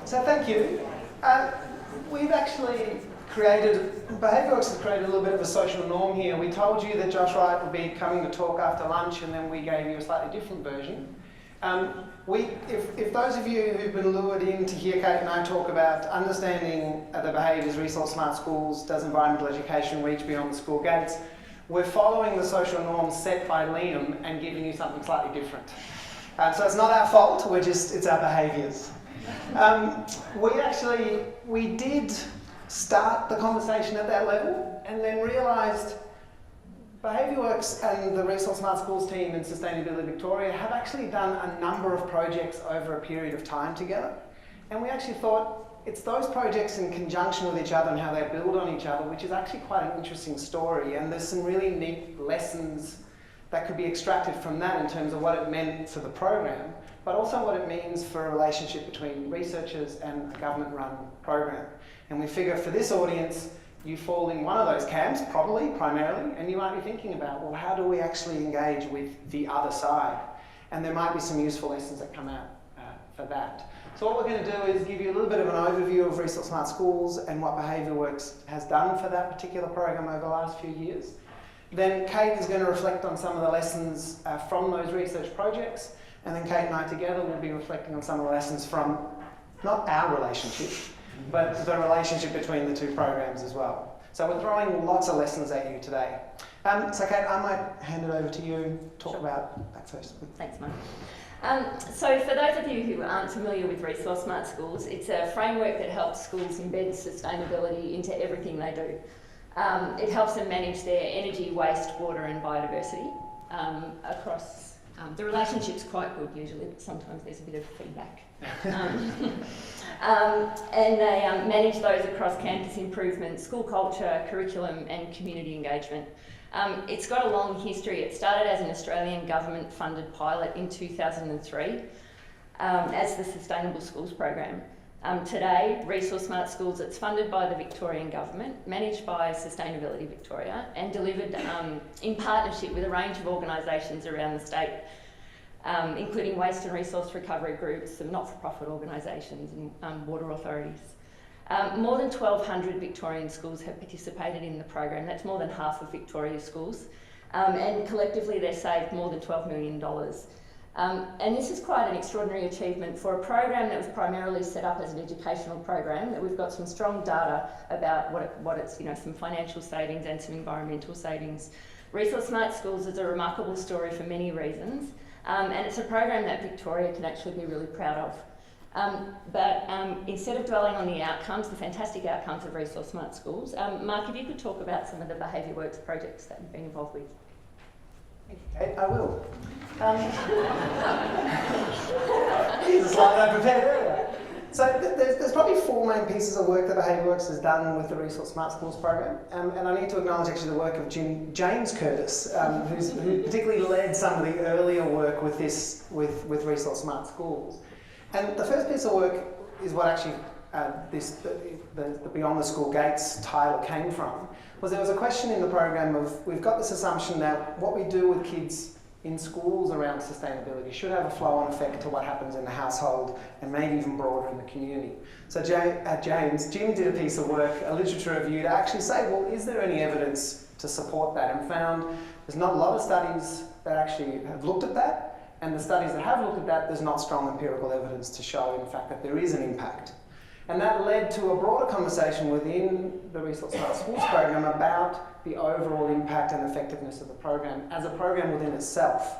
So thank you. We've actually Behaviourworks has created a little bit of a social norm here. We told you that Josh Wright would be coming to talk after lunch, and then we gave you a slightly different version. If those of you who've been lured in to hear Kate and I talk about understanding the behaviours, resource smart schools, does environmental education reach beyond the school gates, we're following the social norms set by Liam and giving you something slightly different. So it's not our fault, it's our behaviours. We did start the conversation at that level and then realised Behaviourworks and the Resource Smart Schools team in Sustainability Victoria have actually done a number of projects over a period of time together. And we actually thought it's those projects in conjunction with each other and how they build on each other, which is actually quite an interesting story. And there's some really neat lessons that could be extracted from that in terms of what it meant for the program, but also what it means for a relationship between researchers and a government-run program. And we figure for this audience, you fall in one of those camps, primarily, and you might be thinking about, well, how do we actually engage with the other side? And there might be some useful lessons that come out for that. So what we're going to do is give you a little bit of an overview of Resource Smart Schools and what Behaviourworks has done for that particular program over the last few years. Then Kate is going to reflect on some of the lessons from those research projects, and then Kate and I together will be reflecting on some of the lessons from, not our relationship, but the relationship between the two programs as well. So we're throwing lots of lessons at you today. So Kate, I might hand it over to you, talk about that first. Thanks, Mike. So for those of you who aren't familiar with Resource Smart Schools, it's a framework that helps schools embed sustainability into everything they do. It helps them manage their energy, waste, water and biodiversity across. The relationship's quite good usually, but sometimes there's a bit of feedback. And they manage those across campus improvement, school culture, curriculum and community engagement. It's got a long history. It started as an Australian government-funded pilot in 2003 as the Sustainable Schools program. Today, Resource Smart Schools, it's funded by the Victorian Government, managed by Sustainability Victoria and delivered in partnership with a range of organisations around the state, including waste and resource recovery groups, some not-for-profit organisations and water authorities. More than 1,200 Victorian schools have participated in the program. That's more than half of Victoria's schools. And collectively they've saved more than $12 million. And this is quite an extraordinary achievement for a program that was primarily set up as an educational program, that we've got some strong data about what it's, some financial savings and some environmental savings. Resource Smart Schools is a remarkable story for many reasons, and it's a program that Victoria can actually be really proud of. But instead of dwelling on the outcomes, the fantastic outcomes of Resource Smart Schools, Mark, if you could talk about some of the Behaviourworks projects that you've been involved with. Okay, I will. Jesus, like I prepared earlier. So there's probably four main pieces of work that Behaviourworks has done with the Resource Smart Schools program, and I need to acknowledge actually the work of James Curtis, who particularly led some of the earlier work with this with Resource Smart Schools. And the first piece of work is what actually the Beyond the School Gates title came from. Was there was a question in the program of, we've got this assumption that what we do with kids in schools around sustainability should have a flow-on effect to what happens in the household and maybe even broader in the community. So Jim did a piece of work, a literature review, to actually say, well, is there any evidence to support that? And found there's not a lot of studies that actually have looked at that, and the studies that have looked at that, there's not strong empirical evidence to show, in fact, that there is an impact. And that led to a broader conversation within the Resource Smart Schools program about the overall impact and effectiveness of the program as a program within itself.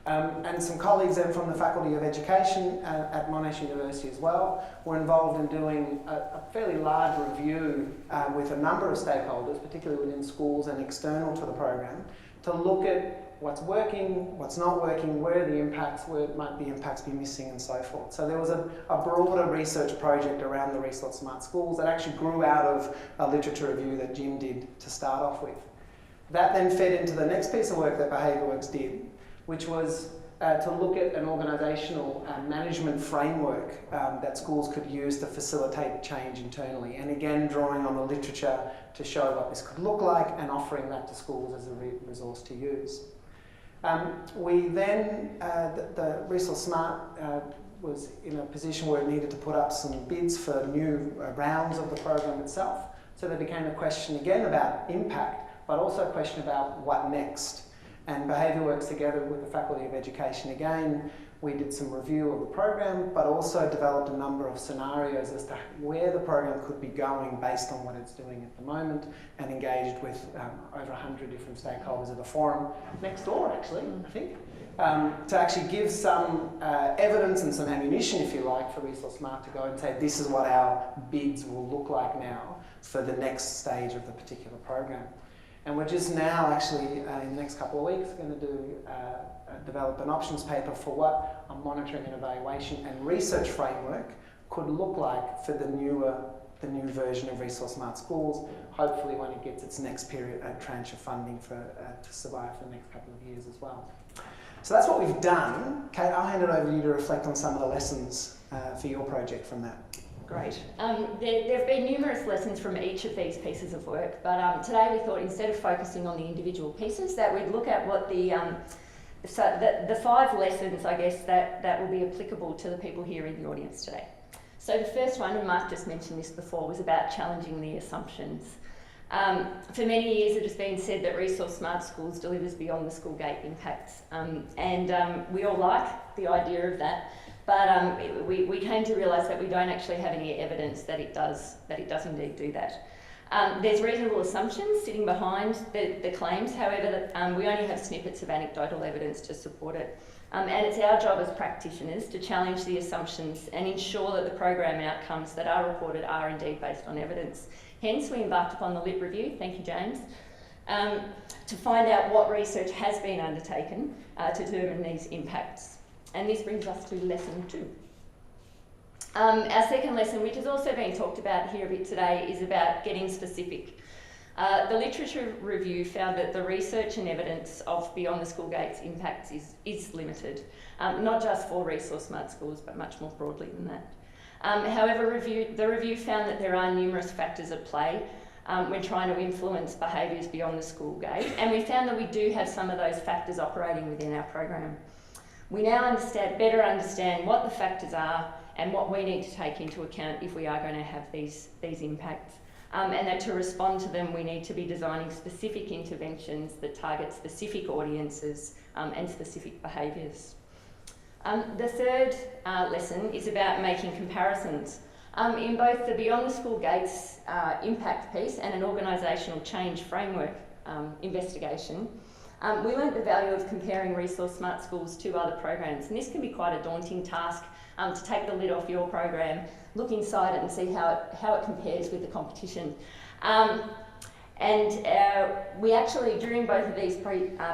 And some colleagues then from the Faculty of Education at Monash University as well were involved in doing a fairly large review with a number of stakeholders, particularly within schools and external to the program, to look at what's working, what's not working, where are the impacts, where might the impacts be missing, and so forth. So there was a broader research project around the Resource Smart Schools that actually grew out of a literature review that Jim did to start off with. That then fed into the next piece of work that Behaviourworks did, which was to look at an organisational management framework that schools could use to facilitate change internally. And again, drawing on the literature to show what this could look like and offering that to schools as a resource to use. We then, the Resource Smart was in a position where it needed to put up some bids for new rounds of the program itself. So there became a question again about impact, but also a question about what next. And Behaviour works together with the Faculty of Education again. We did some review of the program, but also developed a number of scenarios as to where the program could be going based on what it's doing at the moment, and engaged with over 100 different stakeholders at the forum next door, actually, I think, to actually give some evidence and some ammunition, if you like, for Resource Smart to go and say, this is what our bids will look like now for the next stage of the particular program. And we're just now actually, in the next couple of weeks, going to do develop an options paper for what a monitoring and evaluation and research framework could look like for the new version of Resource Smart Schools, hopefully when it gets its next period, tranche of funding to survive for the next couple of years as well. So that's what we've done. Kate, I'll hand it over to you to reflect on some of the lessons for your project from that. Great. There have been numerous lessons from each of these pieces of work, but today we thought instead of focusing on the individual pieces, that we'd look at what the 5 lessons, I guess, that will be applicable to the people here in the audience today. So the first one, and Mark just mentioned this before, was about challenging the assumptions. For many years it has been said that Resource Smart Schools delivers beyond the school gate impacts, and we all like the idea of that. But we came to realise that we don't actually have any evidence that it does indeed do that. There's reasonable assumptions sitting behind the claims, however, we only have snippets of anecdotal evidence to support it. And it's our job as practitioners to challenge the assumptions and ensure that the program outcomes that are reported are indeed based on evidence. Hence, we embarked upon the LIP review, thank you James, to find out what research has been undertaken to determine these impacts. And this brings us to lesson 2. Our second lesson, which has also been talked about here a bit today, is about getting specific. The literature review found that the research and evidence of beyond the school gates impacts is limited, not just for Resource Smart Schools, but much more broadly than that. However, the review found that there are numerous factors at play when trying to influence behaviours beyond the school gate, and we found that we do have some of those factors operating within our program. We now better understand what the factors are and what we need to take into account if we are going to have these impacts. And that to respond to them, we need to be designing specific interventions that target specific audiences and specific behaviours. The third lesson is about making comparisons. In both the Beyond the School Gates impact piece and an organisational change framework investigation, we learnt the value of comparing Resource Smart Schools to other programs, and this can be quite a daunting task to take the lid off your program, look inside it and see how it compares with the competition. We actually, during both of these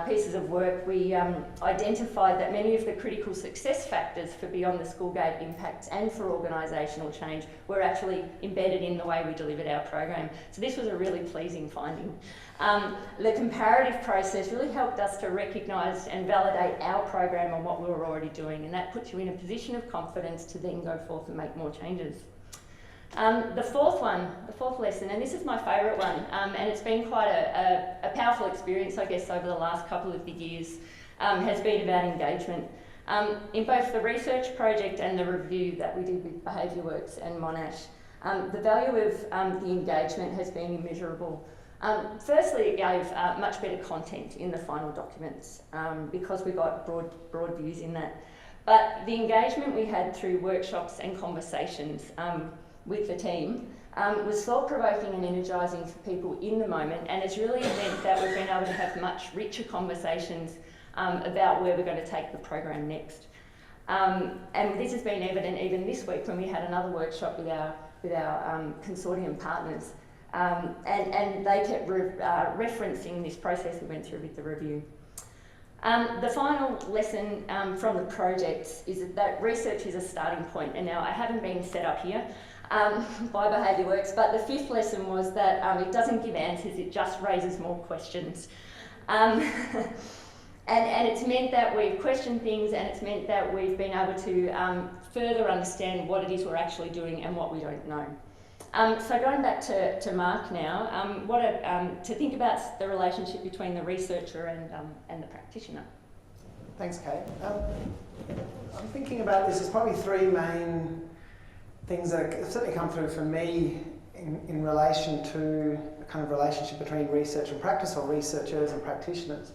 pieces of work, we identified that many of the critical success factors for Beyond the School Gate impacts and for organisational change were actually embedded in the way we delivered our program. So this was a really pleasing finding. The comparative process really helped us to recognise and validate our program and what we were already doing, and that puts you in a position of confidence to then go forth and make more changes. The fourth lesson, and this is my favourite one, and it's been quite a powerful experience, I guess, over the last couple of the years, has been about engagement. In both the research project and the review that we did with Behaviour Works and Monash, the value of the engagement has been immeasurable. Firstly, it gave much better content in the final documents because we got broad views in that. But the engagement we had through workshops and conversations with the team was thought-provoking and energising for people in the moment, and it's really meant that we've been able to have much richer conversations about where we're going to take the program next. And this has been evident even this week when we had another workshop with our consortium partners, and they kept referencing this process we went through with the review. The final lesson from the project is that research is a starting point, and now I haven't been set up here by Behaviour Works, but the fifth lesson was that it doesn't give answers, it just raises more questions. And it's meant that we've questioned things, and it's meant that we've been able to further understand what it is we're actually doing and what we don't know. So going back to Mark now, to think about the relationship between the researcher and the practitioner. Thanks, Kate. I'm thinking about this as probably three main things that have certainly come through for me in relation to the kind of relationship between research and practice, or researchers and practitioners.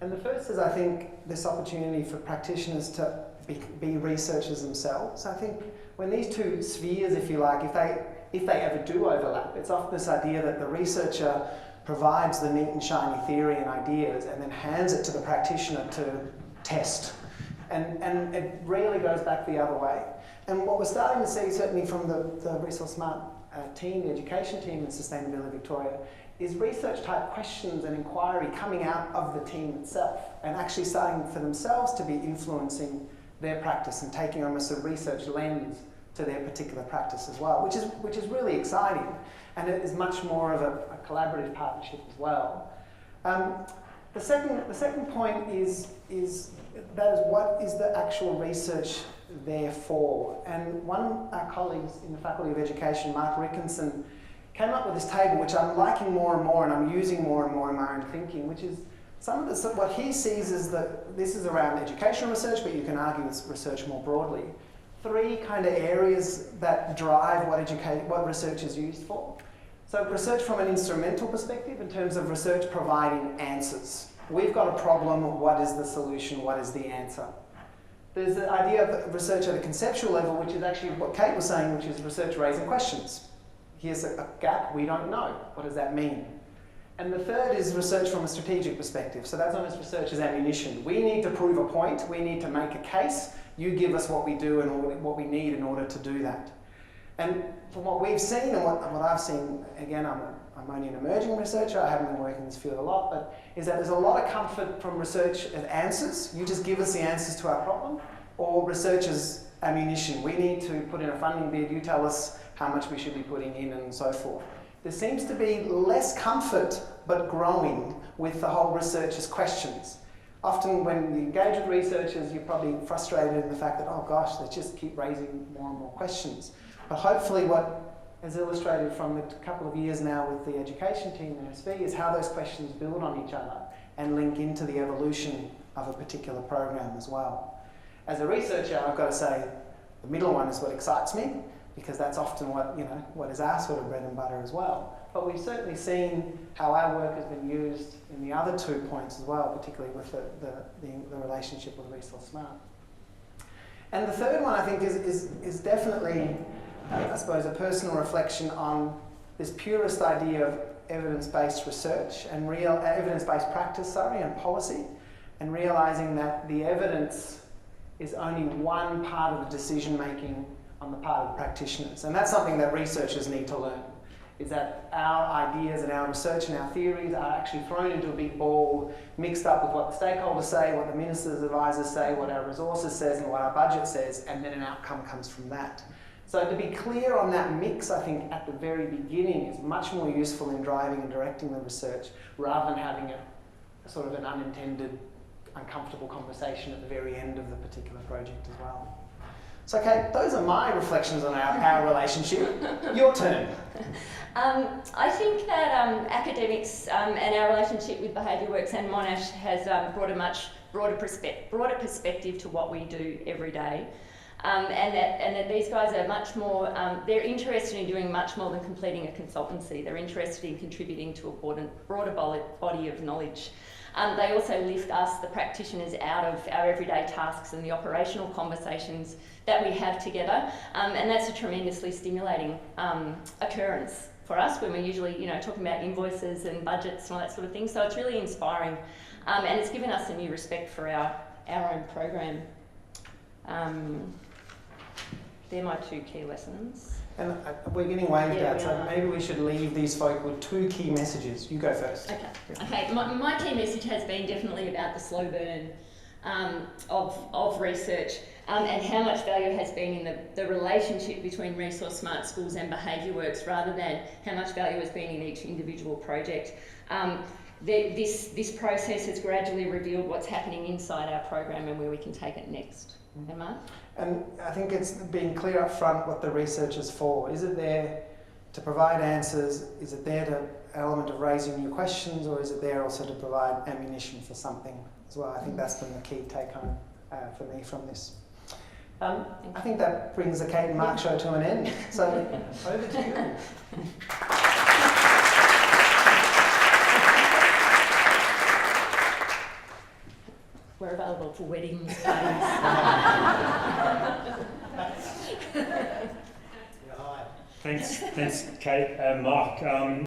And the first is, I think, this opportunity for practitioners to be researchers themselves. I think when these two spheres, if you like, if they ever do overlap, it's often this idea that the researcher provides the neat and shiny theory and ideas and then hands it to the practitioner to test. And it rarely goes back the other way. And what we're starting to see, certainly from the Resource Smart team, the education team in Sustainability Victoria, is research type questions and inquiry coming out of the team itself and actually starting for themselves to be influencing their practice and taking almost a research lens to their particular practice as well, which is really exciting, and it is much more of a collaborative partnership as well. The second point is what is the actual research there for? And one of our colleagues in the Faculty of Education, Mark Rickinson, came up with this table which I'm liking more and more and I'm using more and more in my own thinking, which is what he sees is that this is around educational research, but you can argue it's research more broadly. Three kind of areas that drive what research is used for. So research from an instrumental perspective, in terms of research providing answers. We've got a problem, what is the solution, what is the answer? There's the idea of research at a conceptual level, which is actually what Kate was saying, which is research raising questions. Here's a gap, we don't know. What does that mean? And the third is research from a strategic perspective. So that's almost research as ammunition. We need to prove a point, we need to make a case, you give us what we do and what we need in order to do that. And from what we've seen and what I've seen, again, I'm only an emerging researcher, I haven't been working in this field a lot, but is that there's a lot of comfort from research as answers. You just give us the answers to our problem, or research as ammunition. We need to put in a funding bid, you tell us how much we should be putting in and so forth. There seems to be less comfort, but growing, with the whole research as questions. Often when you engage with researchers, you're probably frustrated in the fact that, oh gosh, they just keep raising more and more questions. But hopefully what is illustrated from the couple of years now with the education team in SV is how those questions build on each other and link into the evolution of a particular program as well. As a researcher, I've got to say, the middle one is what excites me, because that's often what is our sort of bread and butter as well. But we've certainly seen how our work has been used in the other 2 points as well, particularly with the relationship with Resource Smart. And the third one, I think, is definitely, I suppose, a personal reflection on this purist idea of evidence-based research and evidence-based practice, and policy, and realising that the evidence is only one part of the decision-making on the part of the practitioners. And that's something that researchers need to learn, is that our ideas and our research and our theories are actually thrown into a big ball, mixed up with what the stakeholders say, what the minister's advisors say, what our resources says and what our budget says, and then an outcome comes from that. So to be clear on that mix, I think, at the very beginning is much more useful in driving and directing the research, rather than having a sort of an unintended, uncomfortable conversation at the very end of the particular project as well. So Kate, those are my reflections on our relationship. Your turn. I think that academics and our relationship with Behaviour Works and Monash has brought a much broader perspective to what we do every day. And that these guys are much more, they're interested in doing much more than completing a consultancy. They're interested in contributing to a broader body of knowledge. They also lift us, the practitioners, out of our everyday tasks and the operational conversations that we have together. And that's a tremendously stimulating occurrence for us when we're usually, talking about invoices and budgets and all that sort of thing. So it's really inspiring. And it's given us a new respect for our own program. They're my 2 key lessons. And we're getting waved at, so maybe we should leave these folk with 2 key messages. You go first. Okay. My key message has been definitely about the slow burn of research and how much value has been in the relationship between Resource Smart Schools and Behaviour Works, rather than how much value has been in each individual project. this process has gradually revealed what's happening inside our program and where we can take it next. And Mark? And I think it's being clear up front what the research is for. Is it there to provide answers? Is it there to element of raising new questions, or is it there also to provide ammunition for something as well? I think that's been the key take home for me from this. I think that brings the Kate and Mark show to an end. So over to you. We're available for weddings, parties. Thanks, Kate and Mark.